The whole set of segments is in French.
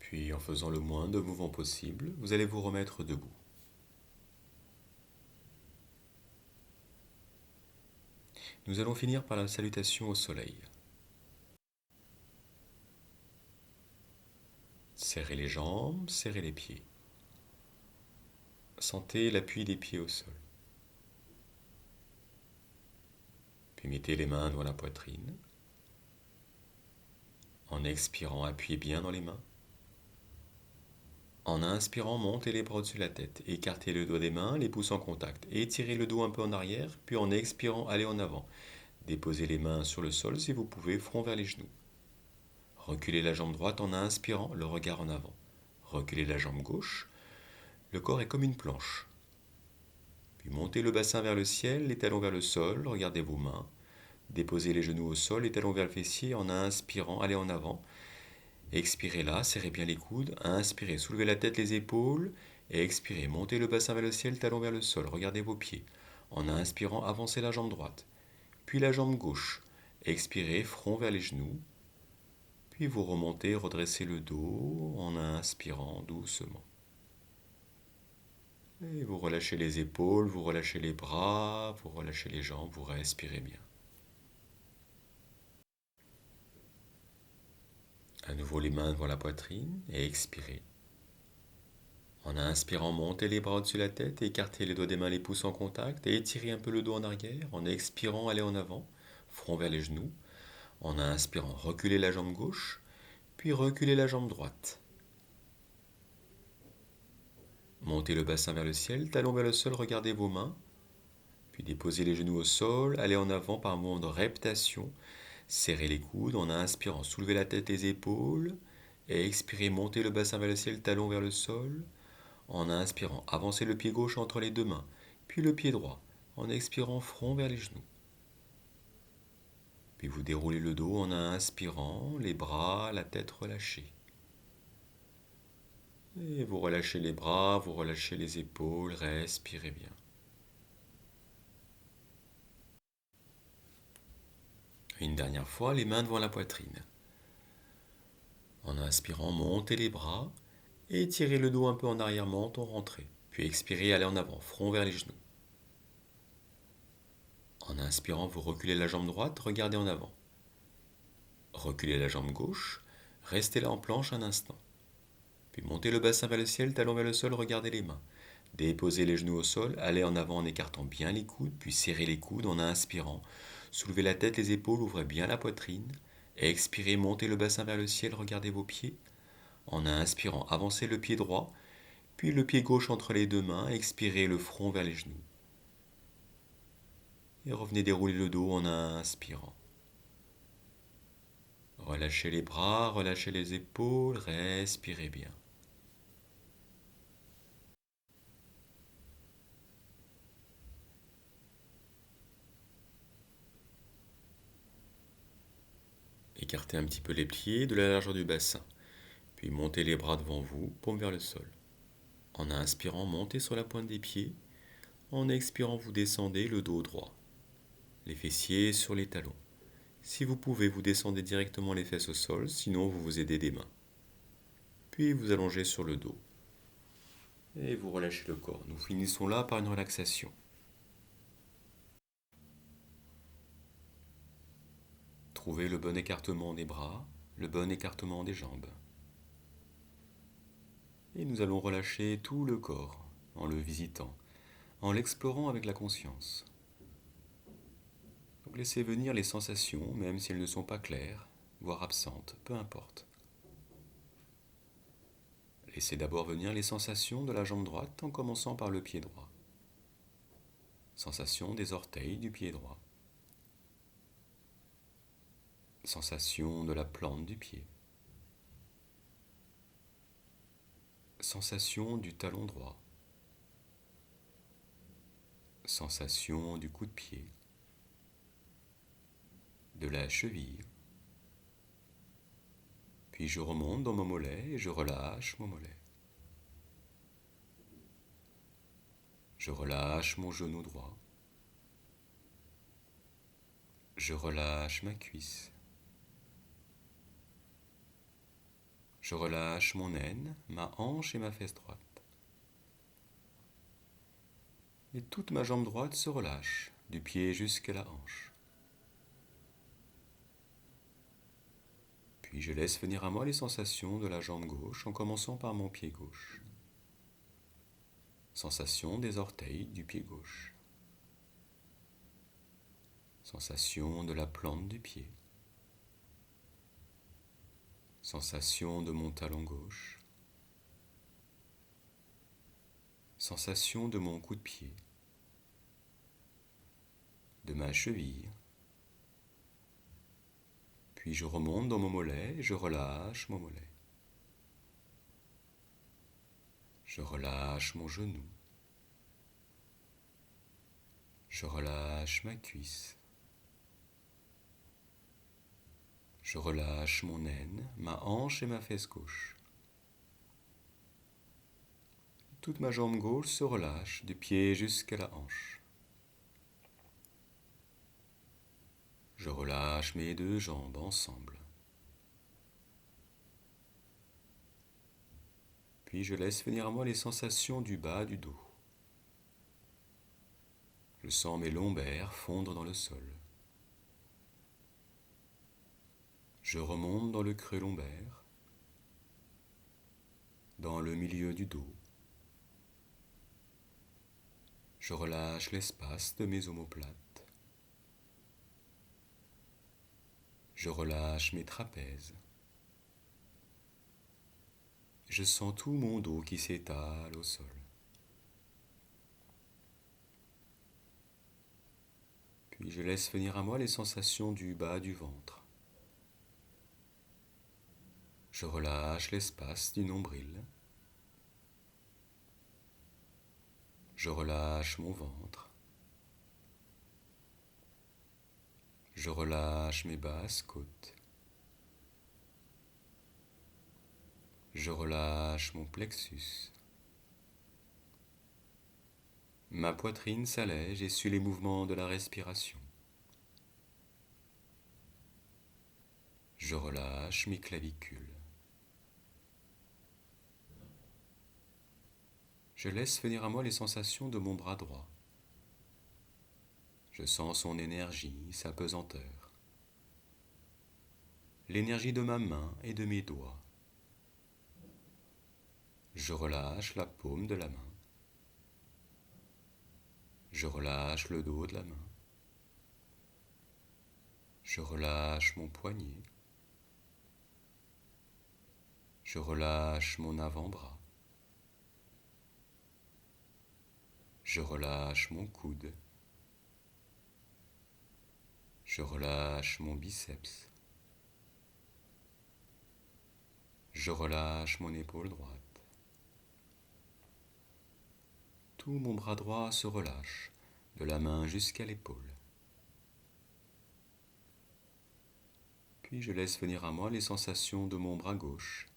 Puis en faisant le moins de mouvements possible, vous allez vous remettre debout. Nous allons finir par la salutation au soleil. Serrez les jambes, serrez les pieds. Sentez l'appui des pieds au sol. Puis mettez les mains devant la poitrine. En expirant, appuyez bien dans les mains. En inspirant, montez les bras au-dessus de la tête. Écartez le doigt des mains, les pouces en contact. Étirez le dos un peu en arrière, puis en expirant, allez en avant. Déposez les mains sur le sol si vous pouvez, front vers les genoux. Reculez la jambe droite en inspirant, le regard en avant. Reculez la jambe gauche. Le corps est comme une planche. Puis montez le bassin vers le ciel, les talons vers le sol, regardez vos mains. Déposez les genoux au sol, les talons vers le fessier en inspirant, allez en avant. Expirez là, serrez bien les coudes. Inspirez, soulevez la tête, les épaules. Et expirez, montez le bassin vers le ciel, talons vers le sol, regardez vos pieds. En inspirant, avancez la jambe droite. Puis la jambe gauche. Expirez, front vers les genoux. Puis vous remontez, redressez le dos en inspirant doucement. Et vous relâchez les épaules, vous relâchez les bras, vous relâchez les jambes, vous respirez bien. À nouveau les mains devant la poitrine et expirez. En inspirant, montez les bras au-dessus de la tête, écartez les doigts des mains, les pouces en contact et étirez un peu le dos en arrière. En expirant, allez en avant, front vers les genoux. En inspirant, reculez la jambe gauche, puis reculez la jambe droite. Montez le bassin vers le ciel, talons vers le sol, regardez vos mains. Puis déposez les genoux au sol, allez en avant par un mouvement de reptation. Serrez les coudes en inspirant, soulevez la tête, les épaules. Et expirez, montez le bassin vers le ciel, talons vers le sol. En inspirant, avancez le pied gauche entre les deux mains, puis le pied droit. En expirant, front vers les genoux. Puis vous déroulez le dos en inspirant, les bras, la tête relâchée. Et vous relâchez les bras, vous relâchez les épaules, respirez bien. Une dernière fois, les mains devant la poitrine. En inspirant, montez les bras et étirez le dos un peu en arrière, menton rentré. Puis expirez, allez en avant, front vers les genoux. En inspirant, vous reculez la jambe droite, regardez en avant. Reculez la jambe gauche, restez là en planche un instant. Puis montez le bassin vers le ciel, talons vers le sol, regardez les mains. Déposez les genoux au sol, allez en avant en écartant bien les coudes, puis serrez les coudes en inspirant. Soulevez la tête, les épaules, ouvrez bien la poitrine. Expirez, montez le bassin vers le ciel, regardez vos pieds. En inspirant, avancez le pied droit, puis le pied gauche entre les deux mains, expirez le front vers les genoux. Et revenez dérouler le dos en inspirant. Relâchez les bras, relâchez les épaules, respirez bien. Écartez un petit peu les pieds de la largeur du bassin, puis montez les bras devant vous, paume vers le sol. En inspirant, montez sur la pointe des pieds. En expirant, vous descendez le dos droit, les fessiers sur les talons. Si vous pouvez, vous descendez directement les fesses au sol, sinon vous vous aidez des mains. Puis vous allongez sur le dos. Et vous relâchez le corps. Nous finissons là par une relaxation. Trouvez le bon écartement des bras, le bon écartement des jambes. Et nous allons relâcher tout le corps en le visitant, en l'explorant avec la conscience. Donc laissez venir les sensations, même si elles ne sont pas claires, voire absentes, peu importe. Laissez d'abord venir les sensations de la jambe droite en commençant par le pied droit. Sensation des orteils du pied droit. Sensation de la plante du pied. Sensation du talon droit. Sensation du coude de pied. De la cheville. Puis je remonte dans mon mollet et je relâche mon mollet. Je relâche mon genou droit. Je relâche ma cuisse. Je relâche mon aine, ma hanche et ma fesse droite. Et toute ma jambe droite se relâche, du pied jusqu'à la hanche. Puis je laisse venir à moi les sensations de la jambe gauche en commençant par mon pied gauche. Sensation des orteils du pied gauche. Sensation de la plante du pied. Sensation de mon talon gauche. Sensation de mon coup de pied. De ma cheville. Puis je remonte dans mon mollet et je relâche mon mollet. Je relâche mon genou. Je relâche ma cuisse. Je relâche mon aine, ma hanche et ma fesse gauche. Toute ma jambe gauche se relâche du pied jusqu'à la hanche. Je relâche mes deux jambes ensemble. Puis je laisse venir à moi les sensations du bas du dos. Je sens mes lombaires fondre dans le sol. Je remonte dans le creux lombaire, dans le milieu du dos. Je relâche l'espace de mes omoplates. Je relâche mes trapèzes. Je sens tout mon dos qui s'étale au sol. Puis je laisse venir à moi les sensations du bas du ventre. Je relâche l'espace du nombril. Je relâche mon ventre. Je relâche mes basses côtes. Je relâche mon plexus. Ma poitrine s'allège et suit les mouvements de la respiration. Je relâche mes clavicules. Je laisse venir à moi les sensations de mon bras droit. Je sens son énergie, sa pesanteur. L'énergie de ma main et de mes doigts. Je relâche la paume de la main. Je relâche le dos de la main. Je relâche mon poignet. Je relâche mon avant-bras. Je relâche mon coude. Je relâche mon biceps. Je relâche mon épaule droite. Tout mon bras droit se relâche, de la main jusqu'à l'épaule. Puis je laisse venir à moi les sensations de mon bras gauche.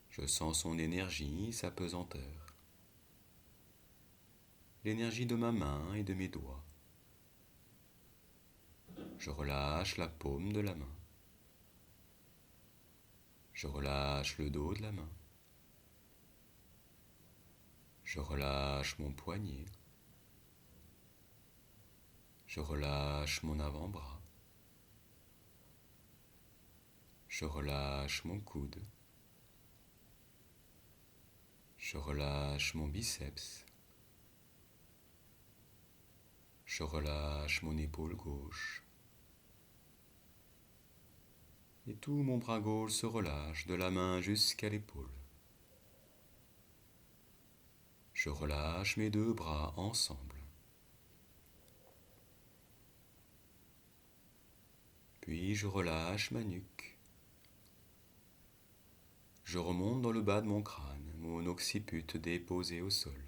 Je sens son énergie, sa pesanteur. L'énergie de ma main et de mes doigts. Je relâche la paume de la main. Je relâche le dos de la main. Je relâche mon poignet. Je relâche mon avant-bras. Je relâche mon coude. Je relâche mon biceps. Je relâche mon épaule gauche. Et tout mon bras gauche se relâche de la main jusqu'à l'épaule. Je relâche mes deux bras ensemble. Puis je relâche ma nuque. Je remonte dans le bas de mon crâne, mon occiput déposé au sol.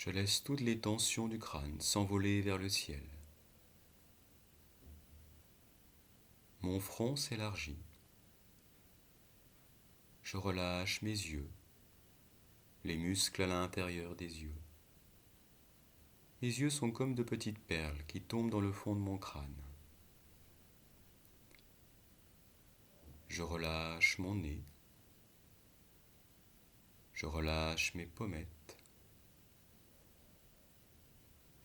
Je laisse toutes les tensions du crâne s'envoler vers le ciel. Mon front s'élargit. Je relâche mes yeux, les muscles à l'intérieur des yeux. Mes yeux sont comme de petites perles qui tombent dans le fond de mon crâne. Je relâche mon nez. Je relâche mes pommettes.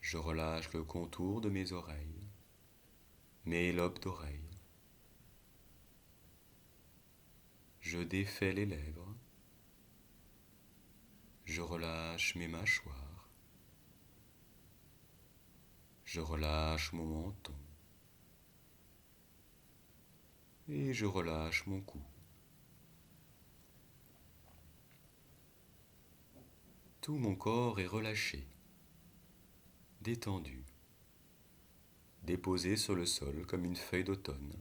Je relâche le contour de mes oreilles, mes lobes d'oreilles. Je défais les lèvres. Je relâche mes mâchoires. Je relâche mon menton. Et je relâche mon cou. Tout mon corps est relâché, détendu, déposé sur le sol comme une feuille d'automne.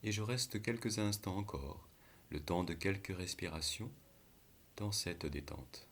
Et je reste quelques instants encore, le temps de quelques respirations, dans cette détente.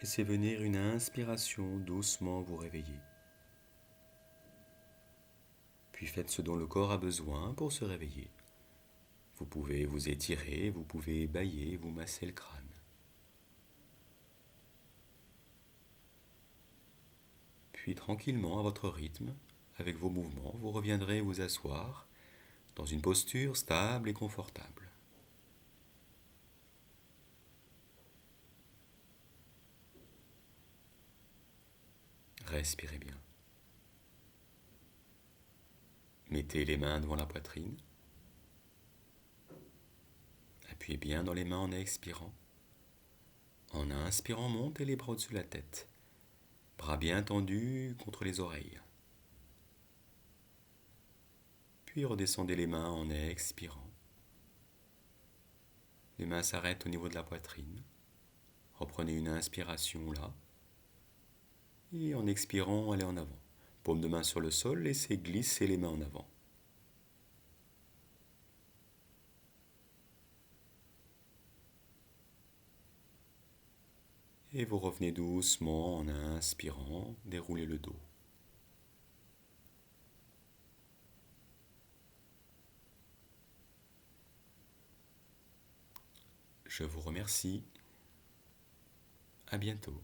Laissez venir une inspiration, doucement vous réveiller. Puis faites ce dont le corps a besoin pour se réveiller. Vous pouvez vous étirer, vous pouvez bâiller, vous masser le crâne. Puis tranquillement, à votre rythme, avec vos mouvements, vous reviendrez vous asseoir dans une posture stable et confortable. Respirez bien. Mettez les mains devant la poitrine. Appuyez bien dans les mains en expirant. En inspirant, montez les bras au-dessus de la tête. Bras bien tendus contre les oreilles. Puis redescendez les mains en expirant. Les mains s'arrêtent au niveau de la poitrine. Reprenez une inspiration là. Et en expirant, allez en avant. Paume de main sur le sol, laissez glisser les mains en avant. Et vous revenez doucement en inspirant, déroulez le dos. Je vous remercie. À bientôt.